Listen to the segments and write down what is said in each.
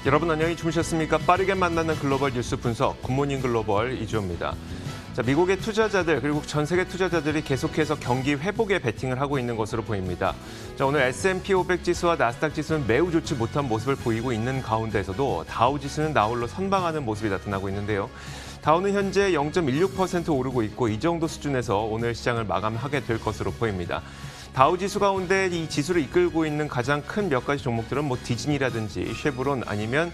여러분 안녕히 주무셨습니까? 빠르게 만나는 글로벌 뉴스 분석 굿모닝 글로벌 이주호입니다. 자, 미국의 투자자들 그리고 전 세계 투자자들이 계속해서 경기 회복에 베팅을 하고 있는 것으로 보입니다. 자, 오늘 S&P 500 지수와 나스닥 지수는 매우 좋지 못한 모습을 보이고 있는 가운데서도 다우 지수는 나홀로 선방하는 모습이 나타나고 있는데요. 다우는 현재 0.16% 오르고 있고 이 정도 수준에서 오늘 시장을 마감하게 될 것으로 보입니다. 다우 지수 가운데 이 지수를 이끌고 있는 가장 큰 몇 가지 종목들은 뭐 디즈니라든지 쉐브론 아니면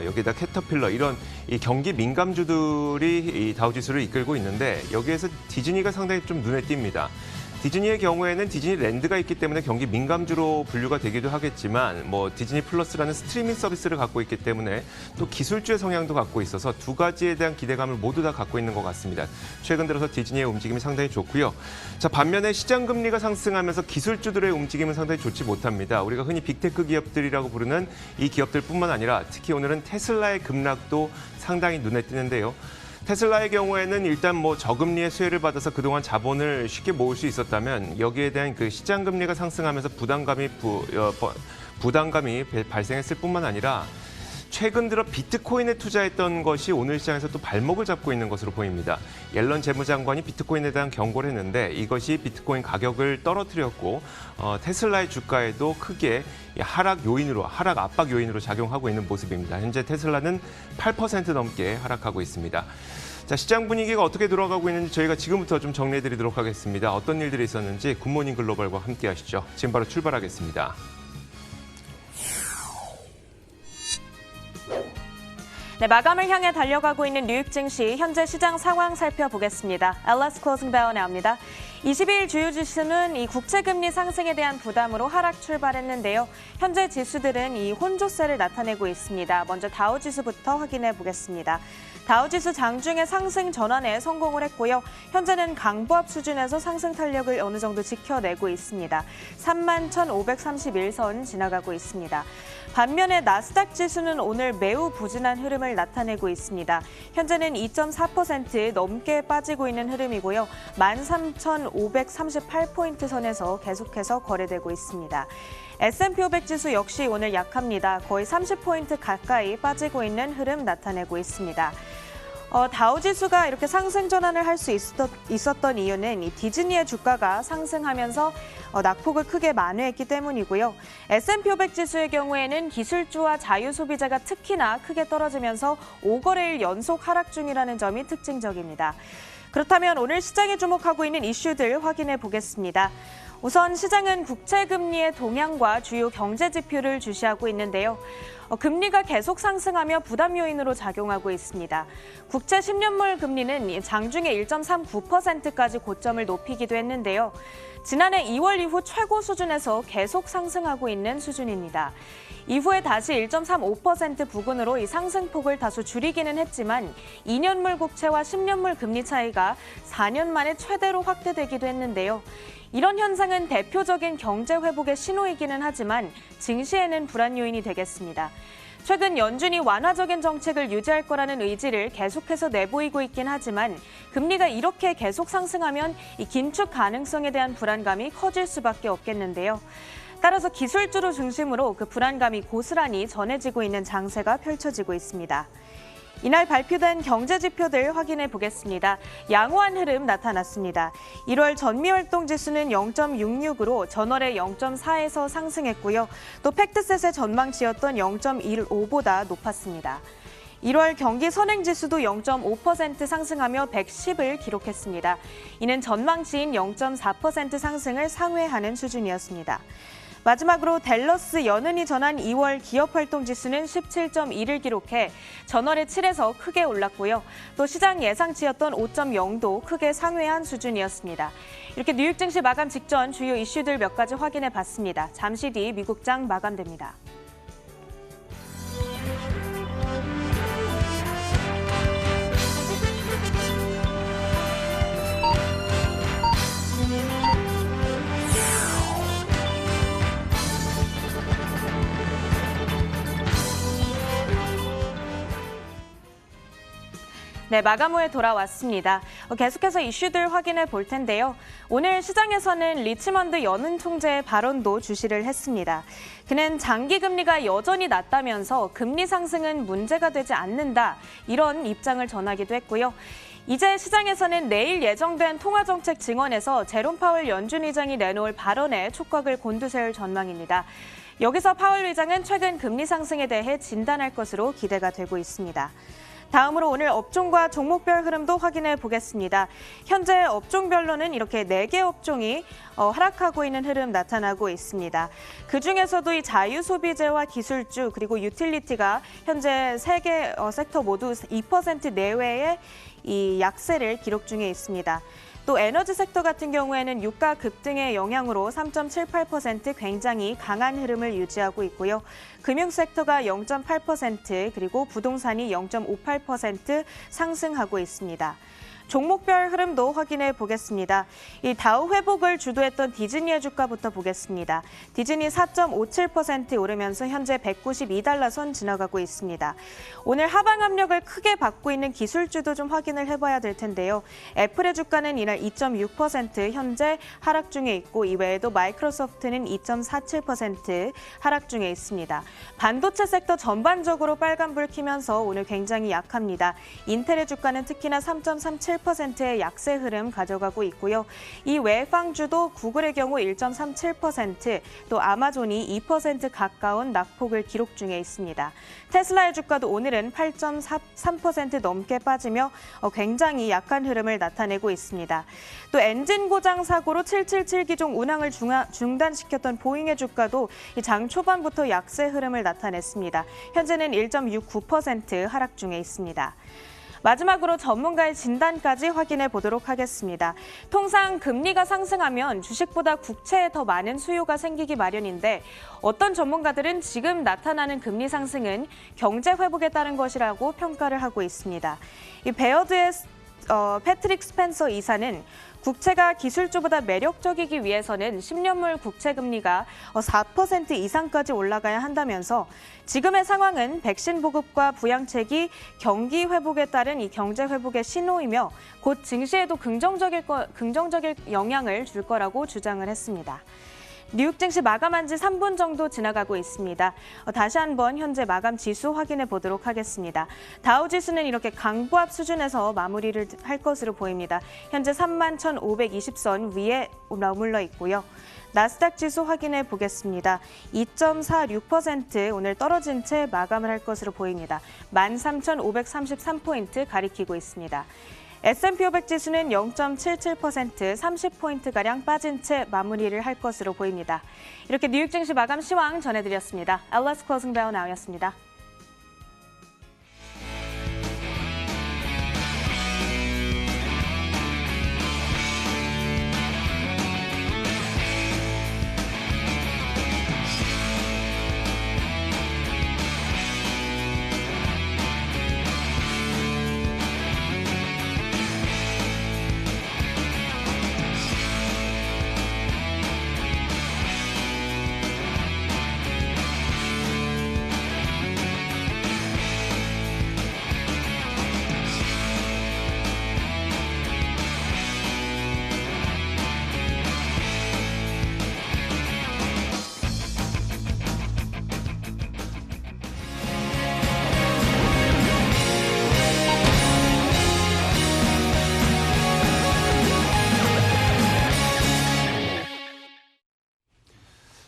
여기다 캐터필러 이런 이 경기 민감주들이 이 다우 지수를 이끌고 있는데 여기에서 디즈니가 상당히 좀 눈에 띕니다. 디즈니의 경우에는 디즈니랜드가 있기 때문에 경기 민감주로 분류가 되기도 하겠지만 뭐 디즈니 플러스라는 스트리밍 서비스를 갖고 있기 때문에 또 기술주의 성향도 갖고 있어서 두 가지에 대한 기대감을 모두 다 갖고 있는 것 같습니다. 최근 들어서 디즈니의 움직임이 상당히 좋고요. 자, 반면에 시장 금리가 상승하면서 기술주들의 움직임은 상당히 좋지 못합니다. 우리가 흔히 빅테크 기업들이라고 부르는 이 기업들뿐만 아니라 특히 오늘은 테슬라의 급락도 상당히 눈에 띄는데요. 테슬라의 경우에는 일단 뭐 저금리의 수혜를 받아서 그동안 자본을 쉽게 모을 수 있었다면 여기에 대한 그 시장 금리가 상승하면서 부담감이 발생했을 뿐만 아니라 최근 들어 비트코인에 투자했던 것이 오늘 시장에서 또 발목을 잡고 있는 것으로 보입니다. 옐런 재무장관이 비트코인에 대한 경고를 했는데 이것이 비트코인 가격을 떨어뜨렸고 테슬라의 주가에도 크게 하락 압박 요인으로 작용하고 있는 모습입니다. 현재 테슬라는 8% 넘게 하락하고 있습니다. 자, 시장 분위기가 어떻게 돌아가고 있는지 저희가 지금부터 좀 정리해드리도록 하겠습니다. 어떤 일들이 있었는지 굿모닝 글로벌과 함께 하시죠. 지금 바로 출발하겠습니다. 네, 마감을 향해 달려가고 있는 뉴욕 증시 현재 시장 상황 살펴보겠습니다. LS 클로징 벨 나옵니다. 22일 주요 지수는 이 국채금리 상승에 대한 부담으로 하락 출발했는데요. 현재 지수들은 이 혼조세를 나타내고 있습니다. 먼저 다우 지수부터 확인해 보겠습니다. 다우지수 장중에 상승 전환에 성공을 했고요. 현재는 강보합 수준에서 상승 탄력을 어느 정도 지켜내고 있습니다. 31,531선 지나가고 있습니다. 반면에 나스닥 지수는 오늘 매우 부진한 흐름을 나타내고 있습니다. 현재는 2.4% 넘게 빠지고 있는 흐름이고요. 13,538포인트 선에서 계속해서 거래되고 있습니다. S&P 500 지수 역시 오늘 약합니다. 거의 30포인트 가까이 빠지고 있는 흐름 나타내고 있습니다. 다우 지수가 이렇게 상승 전환을 할 수 있었던 이유는 이 디즈니의 주가가 상승하면서 낙폭을 크게 만회했기 때문이고요. S&P 500 지수의 경우에는 기술주와 자유소비자가 특히나 크게 떨어지면서 5거래일 연속 하락 중이라는 점이 특징적입니다. 그렇다면 오늘 시장에 주목하고 있는 이슈들 확인해 보겠습니다. 우선 시장은 국채금리의 동향과 주요 경제 지표를 주시하고 있는데요. 금리가 계속 상승하며 부담 요인으로 작용하고 있습니다. 국채 10년물 금리는 장중에 1.39%까지 고점을 높이기도 했는데요. 지난해 2월 이후 최고 수준에서 계속 상승하고 있는 수준입니다. 이후에 다시 1.35% 부근으로 이 상승폭을 다소 줄이기는 했지만 2년물 국채와 10년물 금리 차이가 4년 만에 최대로 확대되기도 했는데요. 이런 현상은 대표적인 경제 회복의 신호이기는 하지만 증시에는 불안 요인이 되겠습니다. 최근 연준이 완화적인 정책을 유지할 거라는 의지를 계속해서 내보이고 있긴 하지만 금리가 이렇게 계속 상승하면 이 긴축 가능성에 대한 불안감이 커질 수밖에 없겠는데요. 따라서 기술주를 중심으로 그 불안감이 고스란히 전해지고 있는 장세가 펼쳐지고 있습니다. 이날 발표된 경제 지표들 확인해 보겠습니다. 양호한 흐름 나타났습니다. 1월 전미활동 지수는 0.66으로 전월에 0.4에서 상승했고요. 또 팩트셋의 전망치였던 0.15보다 높았습니다. 1월 경기 선행지수도 0.5% 상승하며 110을 기록했습니다. 이는 전망치인 0.4% 상승을 상회하는 수준이었습니다. 마지막으로 댈러스 연은이 전한 2월 기업활동지수는 17.2를 기록해 전월에 7에서 크게 올랐고요. 또 시장 예상치였던 5.0도 크게 상회한 수준이었습니다. 이렇게 뉴욕 증시 마감 직전 주요 이슈들 몇 가지 확인해 봤습니다. 잠시 뒤 미국장 마감됩니다. 네, 마감 후에 돌아왔습니다. 계속해서 이슈들 확인해 볼 텐데요. 오늘 시장에서는 리치먼드 연은 총재의 발언도 주시를 했습니다. 그는 장기 금리가 여전히 낮다면서 금리 상승은 문제가 되지 않는다, 이런 입장을 전하기도 했고요. 이제 시장에서는 내일 예정된 통화정책 증언에서 제롬 파월 연준 의장이 내놓을 발언에 촉각을 곤두세울 전망입니다. 여기서 파월 의장은 최근 금리 상승에 대해 진단할 것으로 기대가 되고 있습니다. 다음으로 오늘 업종과 종목별 흐름도 확인해 보겠습니다. 현재 업종별로는 이렇게 4개 업종이 하락하고 있는 흐름 나타나고 있습니다. 그중에서도 이 자유소비재와 기술주 그리고 유틸리티가 현재 3개 섹터 모두 2% 내외의 이 약세를 기록 중에 있습니다. 또 에너지 섹터 같은 경우에는 유가 급등의 영향으로 3.78% 굉장히 강한 흐름을 유지하고 있고요. 금융 섹터가 0.8% 그리고 부동산이 0.58% 상승하고 있습니다. 종목별 흐름도 확인해 보겠습니다. 이 다우 회복을 주도했던 디즈니의 주가부터 보겠습니다. 디즈니 4.57% 오르면서 현재 192달러 선 지나가고 있습니다. 오늘 하방 압력을 크게 받고 있는 기술주도 좀 확인을 해봐야 될 텐데요. 애플의 주가는 이날 2.6% 현재 하락 중에 있고 이외에도 마이크로소프트는 2.47% 하락 중에 있습니다. 반도체 섹터 전반적으로 빨간불 켜면서 오늘 굉장히 약합니다. 인텔의 주가는 특히나 3.37%의 약세 흐름 가져가고 있고요. 이 외 빵주도 구글의 경우 1.37%, 또 아마존이 2% 가까운 낙폭을 기록 중에 있습니다. 테슬라의 주가도 오늘은 8.3% 넘게 빠지며 굉장히 약한 흐름을 나타내고 있습니다. 또 엔진 고장 사고로 777 기종 운항을 중단시켰던 보잉의 주가도 장 초반부터 약세 흐름을 나타냈습니다. 현재는 1.69% 하락 중에 있습니다. 마지막으로 전문가의 진단까지 확인해 보도록 하겠습니다. 통상 금리가 상승하면 주식보다 국채에 더 많은 수요가 생기기 마련인데 어떤 전문가들은 지금 나타나는 금리 상승은 경제 회복에 따른 것이라고 평가를 하고 있습니다. 이 베어드의 패트릭 스펜서 이사는 국채가 기술주보다 매력적이기 위해서는 10년물 국채 금리가 4% 이상까지 올라가야 한다면서 지금의 상황은 백신 보급과 부양책이 경기 회복에 따른 이 경제 회복의 신호이며 곧 증시에도 긍정적인 영향을 줄 거라고 주장을 했습니다. 뉴욕 증시 마감한 지 3분 정도 지나가고 있습니다. 다시 한번 현재 마감 지수 확인해 보도록 하겠습니다. 다우 지수는 이렇게 강보합 수준에서 마무리를 할 것으로 보입니다. 현재 31,520선 위에 머물러 있고요. 나스닥 지수 확인해 보겠습니다. 2.46% 오늘 떨어진 채 마감을 할 것으로 보입니다. 13,533포인트 가리키고 있습니다. S&P 500 지수는 0.77%, 30포인트가량 빠진 채 마무리를 할 것으로 보입니다. 이렇게 뉴욕 증시 마감 시황 전해드렸습니다. 엘라스 클로징 벨 나우였습니다.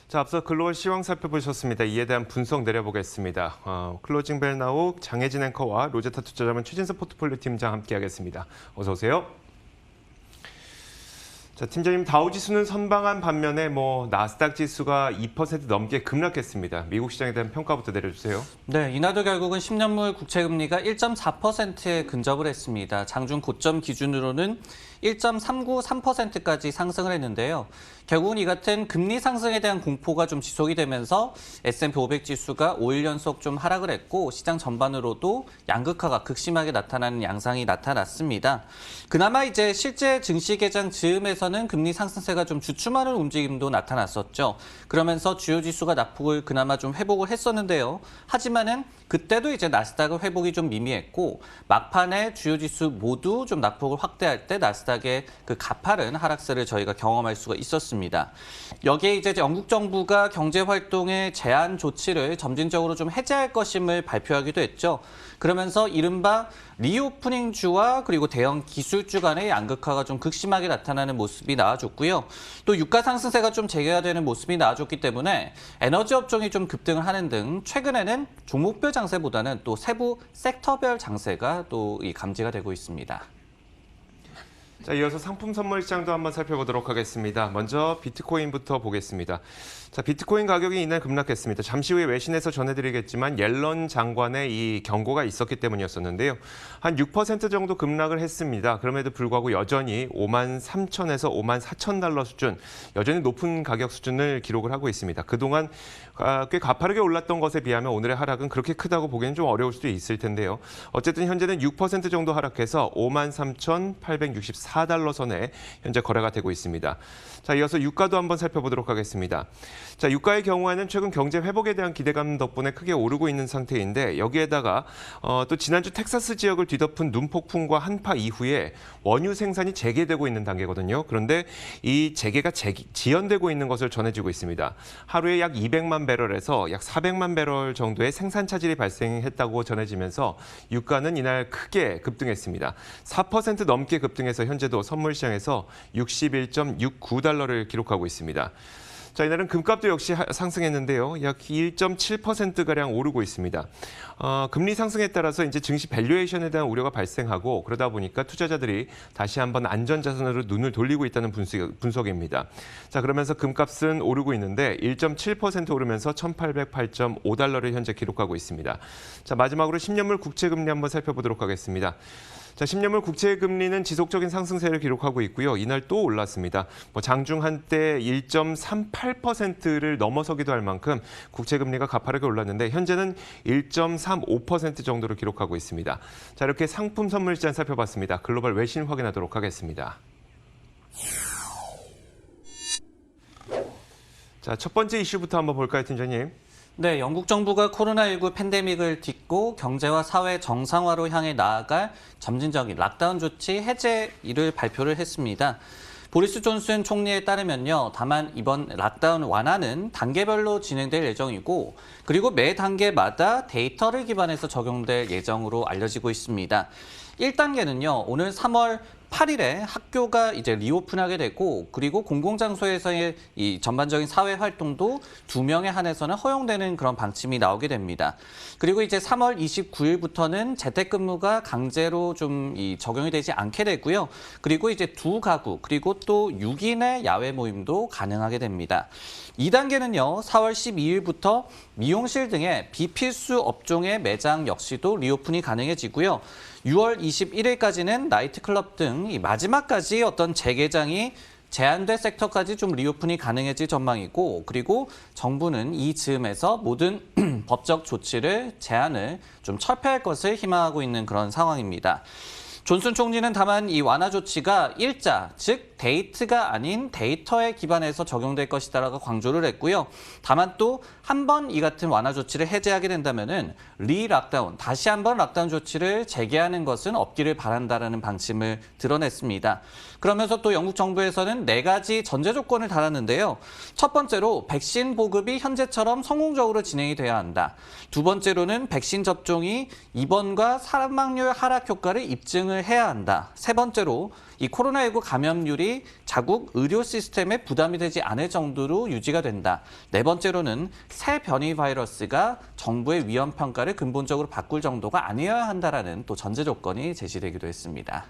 자, 앞서 글로벌 시황 살펴보셨습니다. 이에 대한 분석 내려보겠습니다. 클로징 벨 나우 장혜진 앵커와 로제타 투자자문 최진석 포트폴리오 팀장 함께하겠습니다. 어서 오세요. 자, 팀장님, 다우지수는 선방한 반면에 나스닥 지수가 2% 넘게 급락했습니다. 미국 시장에 대한 평가부터 내려주세요. 네, 이날도 결국은 10년물 국채 금리가 1.4%에 근접을 했습니다. 장중 고점 기준으로는 1.393%까지 상승을 했는데요. 결국은 이 같은 금리 상승에 대한 공포가 좀 지속이 되면서 S&P 500 지수가 5일 연속 좀 하락을 했고 시장 전반으로도 양극화가 극심하게 나타나는 양상이 나타났습니다. 그나마 이제 실제 증시 개장 즈음에서 영국에서는 금리 상승세가 좀 주춤하는 움직임도 나타났었죠. 그러면서 주요 지수가 낙폭을 그나마 좀 회복을 했었는데요. 하지만은 그때도 이제 나스닥의 회복이 좀 미미했고 막판에 주요 지수 모두 좀 낙폭을 확대할 때 나스닥의 그 가파른 하락세를 저희가 경험할 수가 있었습니다. 여기에 이제 영국 정부가 경제 활동의 제한 조치를 점진적으로 좀 해제할 것임을 발표하기도 했죠. 그러면서 이른바 리오프닝주와 그리고 대형 기술주 간의 양극화가 좀 극심하게 나타나는 모습이 나와줬고요. 또 유가 상승세가 좀 재개화되는 모습이 나와줬기 때문에 에너지 업종이 좀 급등을 하는 등 최근에는 종목별 장세보다는 또 세부 섹터별 장세가 또 감지가 되고 있습니다. 자, 이어서 상품 선물 시장도 한번 살펴보도록 하겠습니다. 먼저 비트코인부터 보겠습니다. 자, 비트코인 가격이 이날 급락했습니다. 잠시 후에 외신에서 전해드리겠지만 옐런 장관의 이 경고가 있었기 때문이었었는데요. 한 6% 정도 급락을 했습니다. 그럼에도 불구하고 여전히 53,000에서 54,000달러 수준, 여전히 높은 가격 수준을 기록을 하고 있습니다. 그동안 꽤 가파르게 올랐던 것에 비하면 오늘의 하락은 그렇게 크다고 보기에는 좀 어려울 수도 있을 텐데요. 어쨌든 현재는 6% 정도 하락해서 53,864달러 선에 현재 거래가 되고 있습니다. 자, 이어서 유가도 한번 살펴보도록 하겠습니다. 자, 유가의 경우에는 최근 경제 회복에 대한 기대감 덕분에 크게 오르고 있는 상태인데 여기에다가 또 지난주 텍사스 지역을 뒤덮은 눈폭풍과 한파 이후에 원유 생산이 재개되고 있는 단계거든요. 그런데 이 재개가 지연되고 있는 것을 전해지고 있습니다. 하루에 약 200만 배럴에서 약 400만 배럴 정도의 생산 차질이 발생했다고 전해지면서 유가는 이날 크게 급등했습니다. 4% 넘게 급등해서 현재도 선물 시장에서 61.69달러를 기록하고 있습니다. 자, 이날은 금값도 역시 상승했는데요. 약 1.7%가량 오르고 있습니다. 금리 상승에 따라서 이제 증시 밸류에이션에 대한 우려가 발생하고 그러다 보니까 투자자들이 다시 한번 안전자산으로 눈을 돌리고 있다는 분석입니다. 자, 그러면서 금값은 오르고 있는데 1.7% 오르면서 1,808.5달러를 현재 기록하고 있습니다. 자, 마지막으로 10년물 국채금리 한번 살펴보도록 하겠습니다. 자, 10년물 국채 금리는 지속적인 상승세를 기록하고 있고요. 이날 또 올랐습니다. 장중 한때 1.38%를 넘어서기도 할 만큼 국채 금리가 가파르게 올랐는데 현재는 1.35% 정도를 기록하고 있습니다. 자, 이렇게 상품 선물 시장 살펴봤습니다. 글로벌 외신 확인하도록 하겠습니다. 자, 첫 번째 이슈부터 한번 볼까요, 팀장님? 네, 영국 정부가 코로나19 팬데믹을 딛고 경제와 사회 정상화로 향해 나아갈 점진적인 락다운 조치 해제를 발표를 했습니다. 보리스 존슨 총리에 따르면요. 다만 이번 락다운 완화는 단계별로 진행될 예정이고 그리고 매 단계마다 데이터를 기반해서 적용될 예정으로 알려지고 있습니다. 1단계는요. 오늘 3월 8일에 학교가 이제 리오픈하게 되고 그리고 공공장소에서의 이 전반적인 사회 활동도 2명에 한해서는 허용되는 그런 방침이 나오게 됩니다. 그리고 이제 3월 29일부터는 재택근무가 강제로 좀 적용이 되지 않게 되고요. 그리고 이제 2가구 그리고 또 6인의 야외 모임도 가능하게 됩니다. 2단계는요. 4월 12일부터 미용실 등의 비필수 업종의 매장 역시도 리오픈이 가능해지고요. 6월 21일까지는 나이트클럽 등 이 마지막까지 어떤 재개장이 제한된 섹터까지 좀 리오픈이 가능해질 전망이고 그리고 정부는 이 즈음에서 모든 법적 조치를 제한을 좀 철폐할 것을 희망하고 있는 그런 상황입니다. 존슨 총리는 다만 이 완화 조치가 일자, 즉 데이트가 아닌 데이터에 기반해서 적용될 것이다라고 강조를 했고요. 다만 또 한 번 이 같은 완화 조치를 해제하게 된다면은 리락다운, 다시 한번 락다운 조치를 재개하는 것은 없기를 바란다라는 방침을 드러냈습니다. 그러면서 또 영국 정부에서는 4가지 전제 조건을 달았는데요. 첫 번째로 백신 보급이 현재처럼 성공적으로 진행이 돼야 한다. 두 번째로는 백신 접종이 입원과 사망률 하락 효과를 입증을 해야 한다. 세 번째로 이 코로나19 감염률이 자국 의료 시스템에 부담이 되지 않을 정도로 유지가 된다. 네 번째로는 새 변이 바이러스가 정부의 위험 평가를 근본적으로 바꿀 정도가 아니어야 한다라는 또 전제 조건이 제시되기도 했습니다.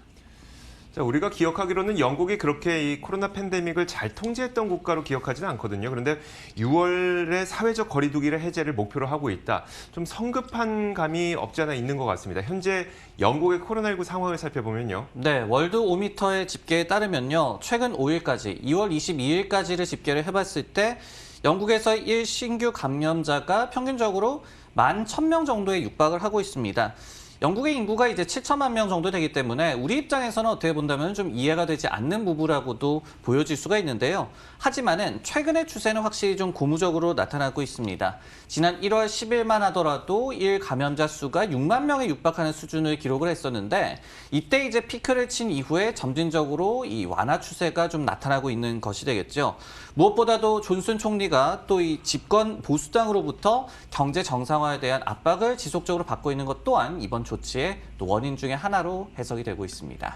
자, 우리가 기억하기로는 영국이 그렇게 이 코로나 팬데믹을 잘 통제했던 국가로 기억하지는 않거든요. 그런데 6월에 사회적 거리두기를 해제를 목표로 하고 있다. 좀 성급한 감이 없지 않아 있는 것 같습니다. 현재 영국의 코로나19 상황을 살펴보면요. 네, 월드 오미터의 집계에 따르면요. 최근 5일까지, 2월 22일까지를 집계를 해봤을 때 영국에서 신규 감염자가 평균적으로 11,000명 정도에 육박을 하고 있습니다. 영국의 인구가 이제 7천만 명 정도 되기 때문에 우리 입장에서는 어떻게 본다면 좀 이해가 되지 않는 부분이라고도 보여질 수가 있는데요. 하지만은 최근의 추세는 확실히 좀 고무적으로 나타나고 있습니다. 지난 1월 10일만 하더라도 일 감염자 수가 6만 명에 육박하는 수준을 기록을 했었는데 이때 이제 피크를 친 이후에 점진적으로 이 완화 추세가 좀 나타나고 있는 것이 되겠죠. 무엇보다도 존슨 총리가 또 이 집권 보수당으로부터 경제 정상화에 대한 압박을 지속적으로 받고 있는 것 또한 이번 조치의 또 원인 중에 하나로 해석이 되고 있습니다.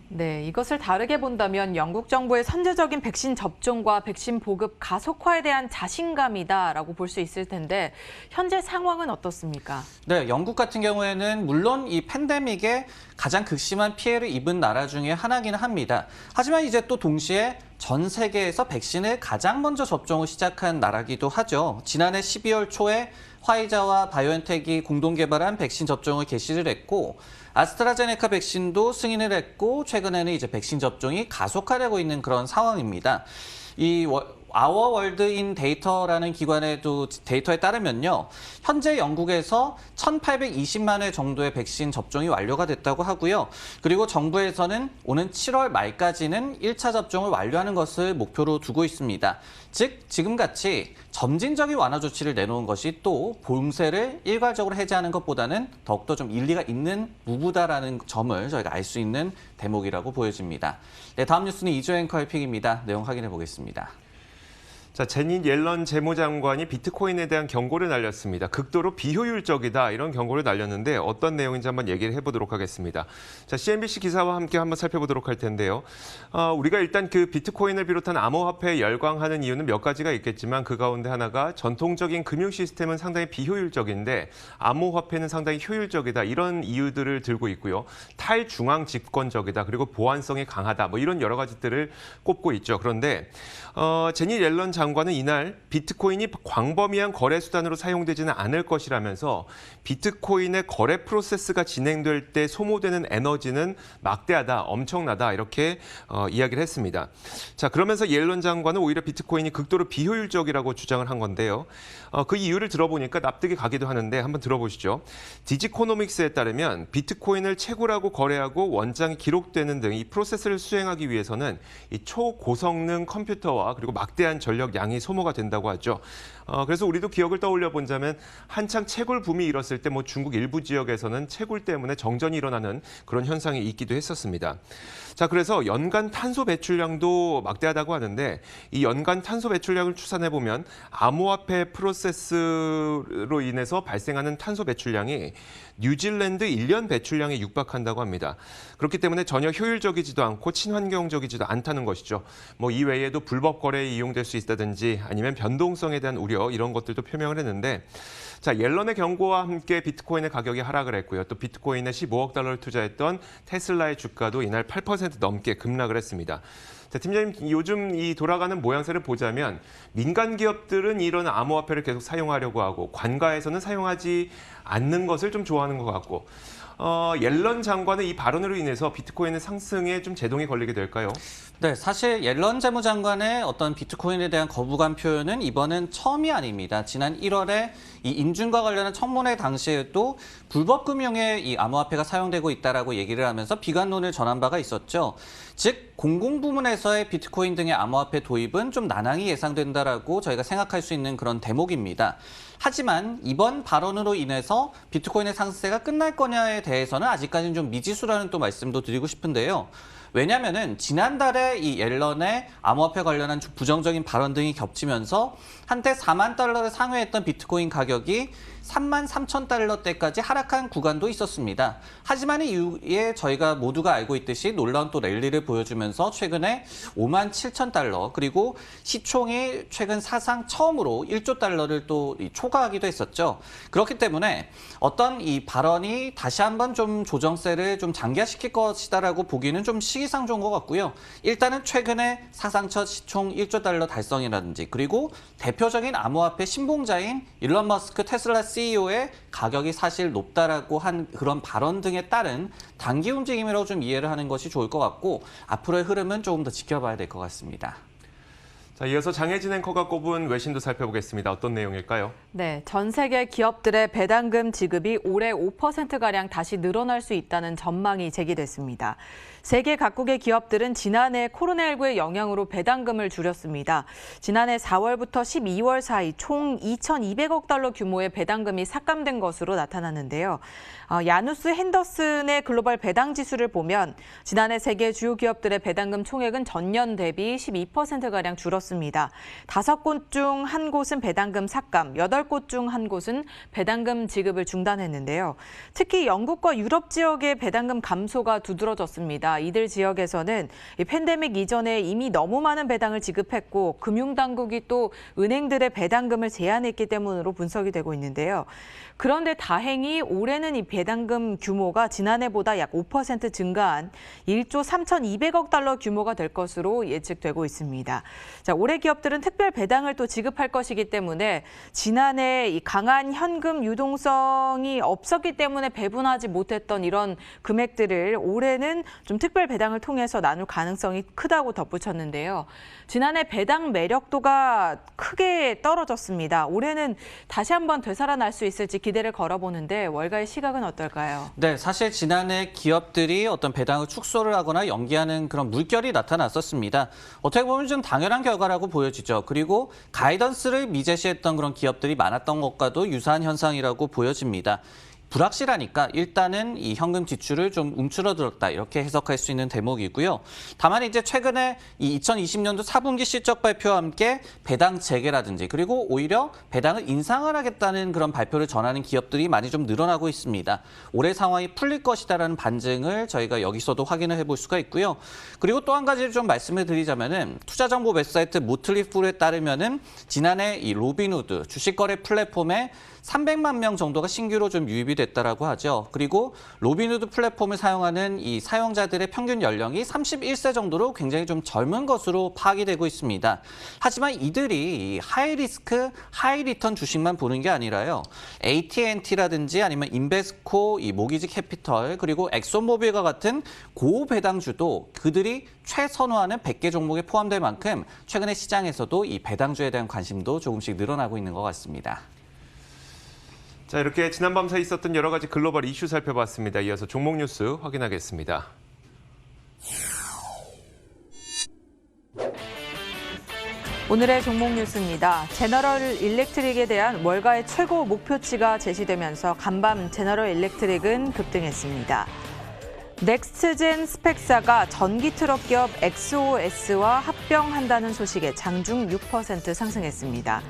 네, 이것을 다르게 본다면 영국 정부의 선제적인 백신 접종과 백신 보급 가속화에 대한 자신감이다라고 볼 수 있을 텐데 현재 상황은 어떻습니까? 네, 영국 같은 경우에는 물론 이 팬데믹에 가장 극심한 피해를 입은 나라 중에 하나기는 합니다. 하지만 이제 또 동시에 전 세계에서 백신을 가장 먼저 접종을 시작한 나라기도 하죠. 지난해 12월 초에 화이자와 바이오엔텍이 공동 개발한 백신 접종을 개시를 했고 아스트라제네카 백신도 승인을 했고 최근에는 이제 백신 접종이 가속화되고 있는 그런 상황입니다. 이 아워 월드 인 데이터라는 기관에도 데이터에 따르면요. 현재 영국에서 1,820만 회 정도의 백신 접종이 완료가 됐다고 하고요. 그리고 정부에서는 오는 7월 말까지는 1차 접종을 완료하는 것을 목표로 두고 있습니다. 즉 지금같이 점진적인 완화 조치를 내놓은 것이 또 봉쇄를 일괄적으로 해제하는 것보다는 더욱더 좀 일리가 있는 무부다라는 점을 저희가 알 수 있는 대목이라고 보여집니다. 네, 다음 뉴스는 이조 앵커의 픽입니다. 내용 확인해 보겠습니다. 자, 제닛 옐런 재무장관이 비트코인에 대한 경고를 날렸습니다. 극도로 비효율적이다 이런 경고를 날렸는데 어떤 내용인지 한번 얘기를 해보도록 하겠습니다. 자, CNBC 기사와 함께 한번 살펴보도록 할 텐데요. 우리가 일단 그 비트코인을 비롯한 암호화폐에 열광하는 이유는 몇 가지가 있겠지만 그 가운데 하나가 전통적인 금융 시스템은 상당히 비효율적인데 암호화폐는 상당히 효율적이다 이런 이유들을 들고 있고요. 탈중앙 집권적이다 그리고 보안성이 강하다 뭐 이런 여러 가지들을 꼽고 있죠. 그런데 제닛 옐런 장관은 이날 비트코인이 광범위한 거래 수단으로 사용되지는 않을 것이라면서 비트코인의 거래 프로세스가 진행될 때 소모되는 에너지는 막대하다, 엄청나다 이렇게 이야기를 했습니다. 자, 그러면서 옐런 장관은 오히려 비트코인이 극도로 비효율적이라고 주장을 한 건데요. 그 이유를 들어보니까 납득이 가기도 하는데 한번 들어보시죠. 디지코노믹스에 따르면 비트코인을 채굴하고 거래하고 원장이 기록되는 등 이 프로세스를 수행하기 위해서는 이 초고성능 컴퓨터와 그리고 막대한 전력 양이 소모가 된다고 하죠. 그래서 우리도 기억을 떠올려 본다면 한창 채굴 붐이 일었을 때 뭐 중국 일부 지역에서는 채굴 때문에 정전이 일어나는 그런 현상이 있기도 했었습니다. 자, 그래서 연간 탄소 배출량도 막대하다고 하는데 이 연간 탄소 배출량을 추산해 보면 암호화폐 프로세스로 인해서 발생하는 탄소 배출량이 뉴질랜드 1년 배출량에 육박한다고 합니다. 그렇기 때문에 전혀 효율적이지도 않고 친환경적이지도 않다는 것이죠. 뭐 이 외에도 불법 거래에 이용될 수 있다든지 아니면 변동성에 대한 우려 이런 것들도 표명을 했는데 자, 옐런의 경고와 함께 비트코인의 가격이 하락을 했고요. 또 비트코인에 15억 달러를 투자했던 테슬라의 주가도 이날 8% 넘게 급락을 했습니다. 자, 팀장님, 요즘 이 돌아가는 모양새를 보자면 민간 기업들은 이런 암호화폐를 계속 사용하려고 하고 관가에서는 사용하지 않는 것을 좀 좋아하는 것 같고 옐런 장관의 이 발언으로 인해서 비트코인의 상승에 좀 제동이 걸리게 될까요? 네, 사실 옐런 재무장관의 어떤 비트코인에 대한 거부감 표현은 이번은 처음이 아닙니다. 지난 1월에 이 인준과 관련한 청문회 당시에도 불법 금융에 이 암호화폐가 사용되고 있다라고 얘기를 하면서 비관론을 전한 바가 있었죠. 즉 공공부문에서의 비트코인 등의 암호화폐 도입은 좀 난항이 예상된다라고 저희가 생각할 수 있는 그런 대목입니다. 하지만 이번 발언으로 인해서 비트코인의 상승세가 끝날 거냐에 대해서는 아직까지는 좀 미지수라는 또 말씀도 드리고 싶은데요. 왜냐하면은 지난달에 이 옐런의 암호화폐 관련한 부정적인 발언 등이 겹치면서 한때 4만 달러를 상회했던 비트코인 가격이 3만 3천 달러대까지 하락한 구간도 있었습니다. 하지만 이후에 저희가 모두가 알고 있듯이 놀라운 또 랠리를 보여주면서 최근에 5만 7천 달러 그리고 시총이 최근 사상 처음으로 1조 달러를 또 초과하기도 했었죠. 그렇기 때문에 어떤 이 발언이 다시 한번 좀 조정세를 좀 장기화시킬 것이다라고 보기는 좀 시기상조인 것 같고요. 일단은 최근에 사상 첫 시총 1조 달러 달성이라든지 그리고 대표적인 암호화폐 신봉자인 일론 머스크 테슬라 CEO의 가격이 사실 높다라고 한 그런 발언 등에 따른 단기 움직임이라고 좀 이해를 하는 것이 좋을 것 같고 앞으로의 흐름은 조금 더 지켜봐야 될 것 같습니다. 자, 이어서 장혜진 앵커가 꼽은 외신도 살펴보겠습니다. 어떤 내용일까요? 네, 전 세계 기업들의 배당금 지급이 올해 5%가량 다시 늘어날 수 있다는 전망이 제기됐습니다. 세계 각국의 기업들은 지난해 코로나19의 영향으로 배당금을 줄였습니다. 지난해 4월부터 12월 사이 총 2,200억 달러 규모의 배당금이 삭감된 것으로 나타났는데요. 야누스 핸더슨의 글로벌 배당 지수를 보면 지난해 세계 주요 기업들의 배당금 총액은 전년 대비 12%가량 줄었습니다. 5곳 중 1곳은 배당금 삭감, 8곳 중 1곳은 배당금 지급을 중단했는데요. 특히 영국과 유럽 지역의 배당금 감소가 두드러졌습니다. 이들 지역에서는 팬데믹 이전에 이미 너무 많은 배당을 지급했고 금융당국이 또 은행들의 배당금을 제한했기 때문으로 분석이 되고 있는데요. 그런데 다행히 올해는 이 배당금 규모가 지난해보다 약 5% 증가한 1조 3,200억 달러 규모가 될 것으로 예측되고 있습니다. 자, 올해 기업들은 특별 배당을 또 지급할 것이기 때문에 지난해 이 강한 현금 유동성이 없었기 때문에 배분하지 못했던 이런 금액들을 올해는 좀 특별 배당을 통해서 나눌 가능성이 크다고 덧붙였는데요. 지난해 배당 매력도가 크게 떨어졌습니다. 올해는 다시 한번 되살아날 수 있을지 기대를 걸어보는데 월가의 시각은 어떨까요? 네, 사실 지난해 기업들이 어떤 배당을 축소를 하거나 연기하는 그런 물결이 나타났었습니다. 어떻게 보면 좀 당연한 결과라고 보여지죠. 그리고 가이던스를 미제시했던 그런 기업들이 많았던 것과도 유사한 현상이라고 보여집니다. 불확실하니까 일단은 이 현금 지출을 좀 움츠러들었다 이렇게 해석할 수 있는 대목이고요. 다만 이제 최근에 이 2020년도 4분기 실적 발표와 함께 배당 재개라든지 그리고 오히려 배당을 인상을 하겠다는 그런 발표를 전하는 기업들이 많이 좀 늘어나고 있습니다. 올해 상황이 풀릴 것이다라는 반증을 저희가 여기서도 확인을 해볼 수가 있고요. 그리고 또 한 가지를 좀 말씀을 드리자면은 투자정보 웹사이트 모틀리풀에 따르면은 지난해 이 로빈후드 주식거래 플랫폼에 300만 명 정도가 신규로 좀 유입이 됐다라고 하죠. 그리고 로빈후드 플랫폼을 사용하는 이 사용자들의 평균 연령이 31세 정도로 굉장히 좀 젊은 것으로 파악이 되고 있습니다. 하지만 이들이 이 하이리스크, 하이리턴 주식만 보는 게 아니라요. AT&T라든지 아니면 인베스코, 이 모기지 캐피털, 그리고 엑소모빌과 같은 고배당주도 그들이 최선호하는 100개 종목에 포함될 만큼 최근에 시장에서도 이 배당주에 대한 관심도 조금씩 늘어나고 있는 것 같습니다. 자, 이렇게 지난밤 사이 있었던 여러 가지 글로벌 이슈 살펴봤습니다. 이어서 종목 뉴스 확인하겠습니다. 오늘의 종목 뉴스입니다. 제너럴 일렉트릭에 대한 월가의 최고 목표치가 제시되면서 간밤 제너럴 일렉트릭은 급등했습니다. 넥스트젠 스펙사가 전기 트럭 기업 엑소에스와 합병한다는 소식에 장중 6% 상승했습니다.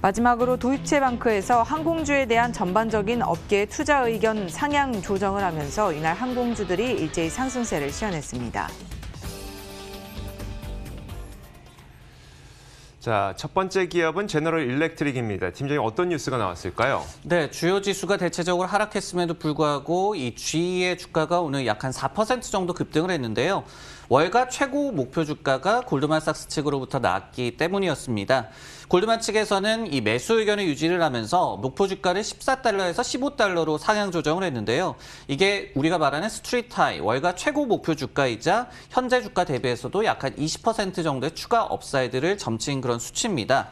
마지막으로 도이체방크에서 항공주에 대한 전반적인 업계 투자 의견 상향 조정을 하면서 이날 항공주들이 일제히 상승세를 시현했습니다. 자, 첫 번째 기업은 제너럴 일렉트릭입니다. 팀장님, 어떤 뉴스가 나왔을까요? 네, 주요 지수가 대체적으로 하락했음에도 불구하고 이 GE의 주가가 오늘 약 한 4% 정도 급등을 했는데요. 월가 최고 목표 주가가 골드만삭스 측으로부터 나왔기 때문이었습니다. 골드만 측에서는 이 매수 의견을 유지를 하면서 목표 주가를 14달러에서 15달러로 상향 조정을 했는데요. 이게 우리가 말하는 스트리트 하이, 월가 최고 목표 주가이자 현재 주가 대비해서도 약 한 20% 정도의 추가 업사이드를 점친 그런 수치입니다.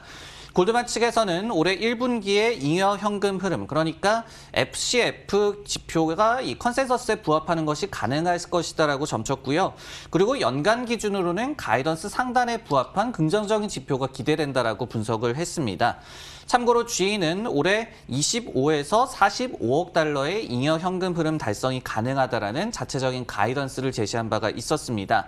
골드만 측에서는 올해 1분기의 잉여 현금 흐름, 그러니까 FCF 지표가 이 컨센서스에 부합하는 것이 가능할 것이다라고 점쳤고요. 그리고 연간 기준으로는 가이던스 상단에 부합한 긍정적인 지표가 기대된다라고 분석을 했습니다. 참고로 GE는 올해 25에서 45억 달러의 잉여 현금 흐름 달성이 가능하다라는 자체적인 가이던스를 제시한 바가 있었습니다.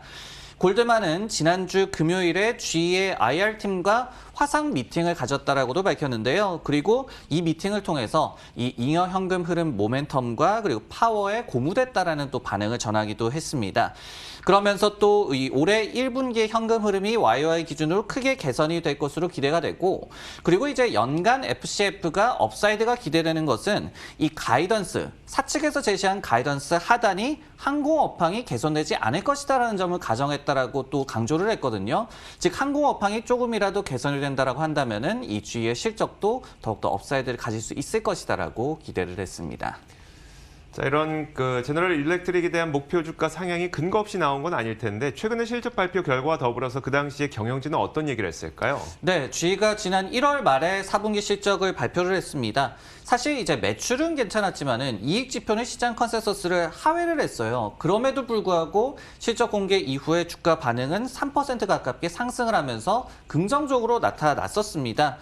골드만은 지난주 금요일에 GE의 IR팀과 화상 미팅을 가졌다라고도 밝혔는데요. 그리고 이 미팅을 통해서 이 잉여 현금 흐름 모멘텀과 그리고 파워에 고무됐다라는 또 반응을 전하기도 했습니다. 그러면서 또 이 올해 1분기의 현금 흐름이 YOY 기준으로 크게 개선이 될 것으로 기대가 되고, 그리고 이제 연간 FCF가 업사이드가 기대되는 것은 이 가이던스, 사측에서 제시한 가이던스 하단이 항공업황이 개선되지 않을 것이다라는 점을 가정했다라고 또 강조를 했거든요. 즉 항공업황이 조금이라도 개선이 된다라고 한다면은 이 GE의 실적도 더욱더 업사이드를 가질 수 있을 것이다라고 기대를 했습니다. 자, 이런 제너럴 일렉트릭에 대한 목표 주가 상향이 근거 없이 나온 건 아닐 텐데 최근의 실적 발표 결과와 더불어서 그 당시에 경영진은 어떤 얘기를 했을까요? 네, GE가 지난 1월 말에 4분기 실적을 발표를 했습니다. 사실 이제 매출은 괜찮았지만은 이익 지표는 시장 컨센서스를 하회를 했어요. 그럼에도 불구하고 실적 공개 이후에 주가 반응은 3% 가깝게 상승을 하면서 긍정적으로 나타났었습니다.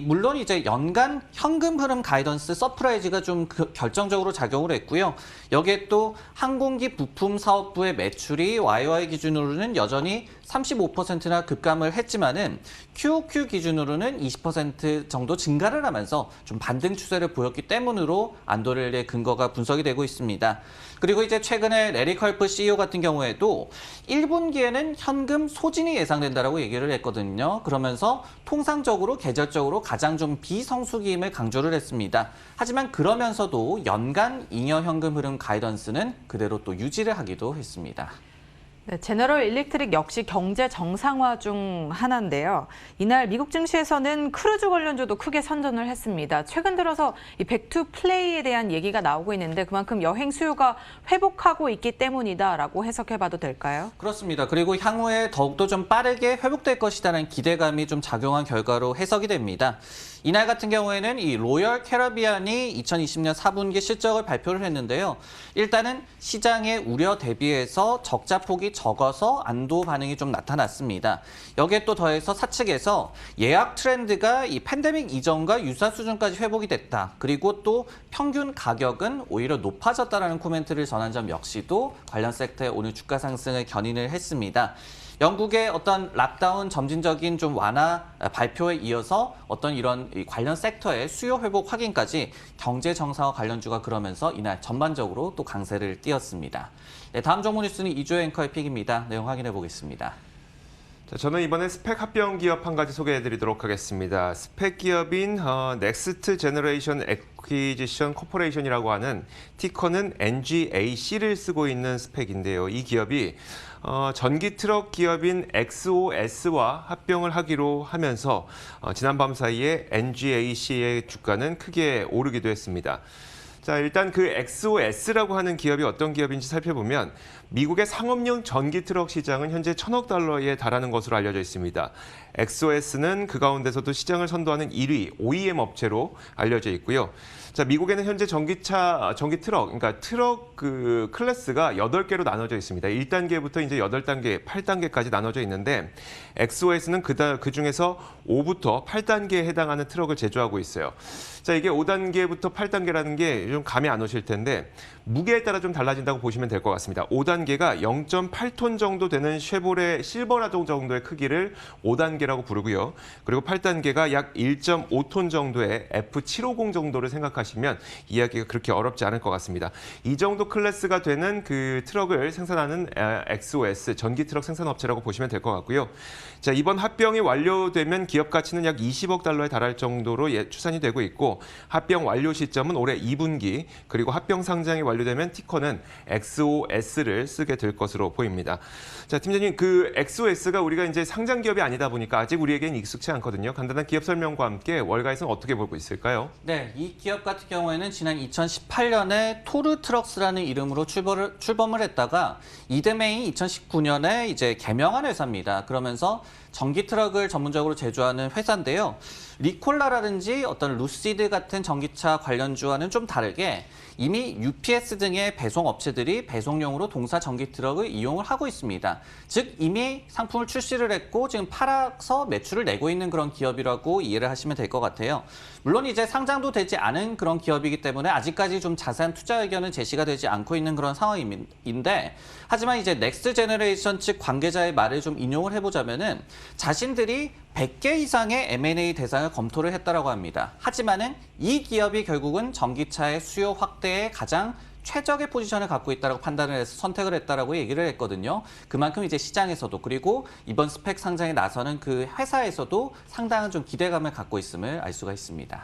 물론 이제 연간 현금 흐름 가이던스 서프라이즈가 좀 결정적으로 작용을 했고요. 여기에 또 항공기 부품 사업부의 매출이 YOY 기준으로는 여전히 35%나 급감을 했지만은 QOQ 기준으로는 20% 정도 증가를 하면서 좀 반등 추세를 보였기 때문으로 안도렐의 근거가 분석이 되고 있습니다. 그리고 이제 최근에 레리 컬프 CEO 같은 경우에도 1분기에는 현금 소진이 예상된다라고 얘기를 했거든요. 그러면서 통상적으로 계절적으로 가장 좀 비성수기임을 강조를 했습니다. 하지만 그러면서도 연간 잉여 현금 흐름 가이던스는 그대로 또 유지를 하기도 했습니다. 네, 제너럴 일렉트릭 역시 경제 정상화 중 하나인데요. 이날 미국 증시에서는 크루즈 관련주도 크게 선전을 했습니다. 최근 들어서 이 백투 플레이에 대한 얘기가 나오고 있는데 그만큼 여행 수요가 회복하고 있기 때문이다라고 해석해봐도 될까요? 그렇습니다. 그리고 향후에 더욱더 좀 빠르게 회복될 것이라는 기대감이 좀 작용한 결과로 해석이 됩니다. 이날 같은 경우에는 이 로열 캐러비안이 2020년 4분기 실적을 발표를 했는데요. 일단은 시장의 우려 대비해서 적자 폭이 적어서 안도 반응이 좀 나타났습니다. 여기에 또 더해서 사측에서 예약 트렌드가 이 팬데믹 이전과 유사 수준까지 회복이 됐다. 그리고 또 평균 가격은 오히려 높아졌다라는 코멘트를 전한 점 역시도 관련 섹터의 오늘 주가 상승을 견인을 했습니다. 영국의 어떤 락다운 점진적인 좀 완화 발표에 이어서 어떤 이런 관련 섹터의 수요 회복 확인까지 경제 정상화 관련주가 그러면서 이날 전반적으로 또 강세를 띄었습니다. 네, 다음 정보 뉴스는 이주호 앵커의 픽입니다. 내용 확인해 보겠습니다. 자, 저는 이번에 스펙 합병 기업 한 가지 소개해드리도록 하겠습니다. 스펙 기업인 넥스트 제너레이션 애퀴지션 코퍼레이션이라고 하는 티커는 NGAC를 쓰고 있는 스펙인데요. 이 기업이 전기 트럭 기업인 XOS와 합병을 하기로 하면서 지난 밤 사이에 NGAC의 주가는 크게 오르기도 했습니다. 자, 일단 그 XOS라고 하는 기업이 어떤 기업인지 살펴보면 미국의 상업용 전기 트럭 시장은 현재 1,000억 달러에 달하는 것으로 알려져 있습니다. XOS는 그 가운데서도 시장을 선도하는 1위 OEM 업체로 알려져 있고요. 자, 미국에는 현재 전기 트럭, 그러니까 트럭 클래스가 8개로 나눠져 있습니다. 1단계부터 이제 8단계, 8단계까지 나눠져 있는데 XOS는 그 중에서 5부터 8단계에 해당하는 트럭을 제조하고 있어요. 자, 이게 5단계부터 8단계라는 게 좀 감이 안 오실 텐데 무게에 따라 좀 달라진다고 보시면 될 것 같습니다. 5단계가 0.8톤 정도 되는 쉐보레 실버라도 정도의 크기를 5단계라고 부르고요. 그리고 8단계가 약 1.5톤 정도의 F750 정도를 생각하시면 이해하기가 그렇게 어렵지 않을 것 같습니다. 이 정도 클래스가 되는 그 트럭을 생산하는 XOS 전기 트럭 생산업체라고 보시면 될 것 같고요. 자, 이번 합병이 완료되면 기업 가치는 약 20억 달러에 달할 정도로 추산이 되고 있고 합병 완료 시점은 올해 2분기 그리고 합병 상장이 완료되면 티커는 XOS를 쓰게 될 것으로 보입니다. 자, 팀장님, 그 XOS가 우리가 이제 상장 기업이 아니다 보니까 아직 우리에겐 익숙치 않거든요. 간단한 기업 설명과 함께 월가에서는 어떻게 보고 있을까요? 네, 이 기업 같은 경우에는 지난 2018년에 토르 트럭스라는 이름으로 출범을 했다가 이듬해인 2019년에 이제 개명한 회사입니다. 그러면서 전기 트럭을 전문적으로 제조하는 회사인데요. 리콜라라든지 어떤 루시드 같은 전기차 관련주와는 좀 다르게 이미 UPS 등의 배송 업체들이 배송용으로 동사 전기 트럭을 이용을 하고 있습니다. 즉 이미 상품을 출시를 했고 지금 팔아서 매출을 내고 있는 그런 기업이라고 이해를 하시면 될 것 같아요. 물론 이제 상장도 되지 않은 그런 기업이기 때문에 아직까지 좀 자세한 투자 의견은 제시가 되지 않고 있는 그런 상황인데 하지만 이제 넥스트 제너레이션 측 관계자의 말을 좀 인용을 해보자면은 자신들이 100개 이상의 M&A 대상을 검토를 했다라고 합니다. 하지만은 이 기업이 결국은 전기차의 수요 확대에 가장 최적의 포지션을 갖고 있다고 판단을 해서 선택을 했다라고 얘기를 했거든요. 그만큼 이제 시장에서도 그리고 이번 스펙 상장에 나서는 그 회사에서도 상당한 좀 기대감을 갖고 있음을 알 수가 있습니다.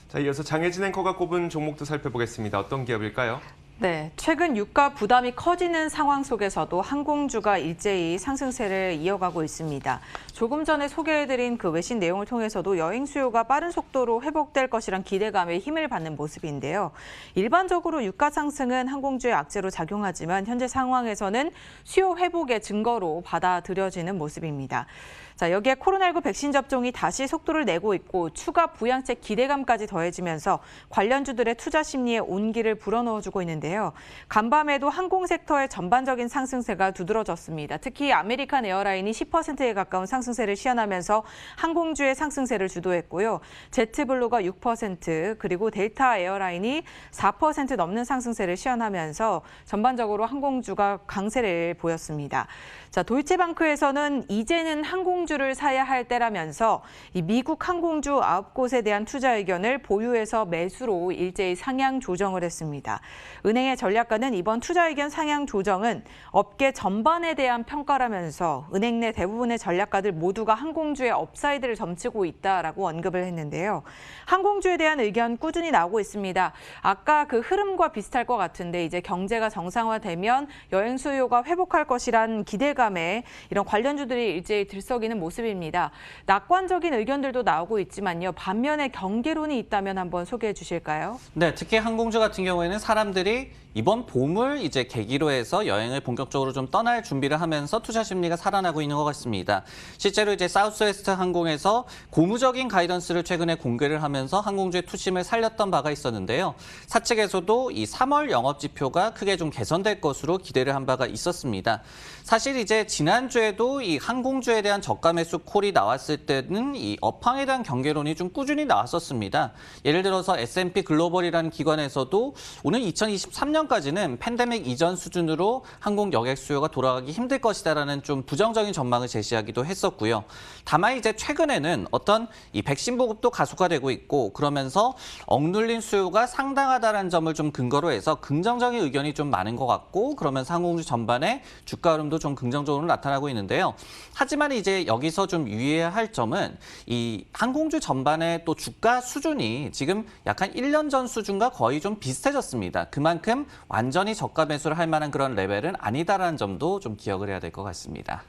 자, 이어서 장혜진 앵커가 꼽은 종목도 살펴보겠습니다. 어떤 기업일까요? 네, 최근 유가 부담이 커지는 상황 속에서도 항공주가 일제히 상승세를 이어가고 있습니다. 조금 전에 소개해드린 그 외신 내용을 통해서도 여행 수요가 빠른 속도로 회복될 것이란 기대감에 힘을 받는 모습인데요. 일반적으로 유가 상승은 항공주의 악재로 작용하지만 현재 상황에서는 수요 회복의 증거로 받아들여지는 모습입니다. 자, 여기에 코로나19 백신 접종이 다시 속도를 내고 있고 추가 부양책 기대감까지 더해지면서 관련주들의 투자 심리에 온기를 불어넣어주고 있는데요. 간밤에도 항공 섹터의 전반적인 상승세가 두드러졌습니다. 특히 아메리칸 에어라인이 10%에 가까운 상승세를 시현하면서 항공주의 상승세를 주도했고요. 제트블루가 6%, 그리고 델타 에어라인이 4% 넘는 상승세를 시현하면서 전반적으로 항공주가 강세를 보였습니다. 자, 도이체방크에서는 이제는 항공주를 사야 할 때라면서 이 미국 항공주 9곳에 대한 투자 의견을 보유해서 매수로 일제히 상향 조정을 했습니다. 은행의 전략가는 이번 투자 의견 상향 조정은 업계 전반에 대한 평가라면서 은행 내 대부분의 전략가들 모두가 항공주의 업사이드를 점치고 있다라고 언급을 했는데요. 항공주에 대한 의견 꾸준히 나오고 있습니다. 아까 그 흐름과 비슷할 것 같은데 이제 경제가 정상화되면 여행 수요가 회복할 것이란 기대감에 이런 관련주들이 일제히 들썩이는 모습입니다. 낙관적인 의견들도 나오고 있지만요. 반면에 경계론이 있다면 한번 소개해 주실까요? 네, 특히 항공주 같은 경우에는 사람들이 이번 봄을 이제 계기로 해서 여행을 본격적으로 좀 떠날 준비를 하면서 투자 심리가 살아나고 있는 것 같습니다. 실제로 이제 사우스웨스트 항공에서 고무적인 가이던스를 최근에 공개를 하면서 항공주의 투심을 살렸던 바가 있었는데요. 사측에서도 이 3월 영업 지표가 크게 좀 개선될 것으로 기대를 한 바가 있었습니다. 사실 이제 지난주에도 이 항공주에 대한 저가 매수 콜이 나왔을 때는 이 업황에 대한 경계론이 좀 꾸준히 나왔었습니다. 예를 들어서 S&P 글로벌이라는 기관에서도 오늘 2023년까지는 팬데믹 이전 수준으로 항공 여객 수요가 돌아가기 힘들 것이다라는 좀 부정적인 전망을 제시하기도 했었고요. 다만 이제 최근에는 어떤 이 백신 보급도 가속화되고 있고 그러면서 억눌린 수요가 상당하다는 점을 좀 근거로 해서 긍정적인 의견이 좀 많은 것 같고 그러면서 항공주 전반에 주가 흐름도 좀 긍정적으로 나타나고 있는데요. 하지만 이제 여기서 좀 유의해야 할 점은 이 항공주 전반의 또 주가 수준이 지금 약 한 1년 전 수준과 거의 좀 비슷해졌습니다. 그만큼 완전히 저가 매수를 할 만한 그런 레벨은 아니다라는 점도 좀 기억을 해야 될 것 같습니다.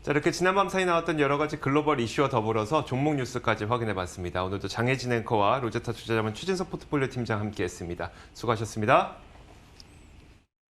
자, 이렇게 지난밤 사이 나왔던 여러 가지 글로벌 이슈와 더불어서 종목 뉴스까지 확인해봤습니다. 오늘도 장혜진 앵커와 로제타 투자자문 최진석 포트폴리오 팀장 함께했습니다. 수고하셨습니다.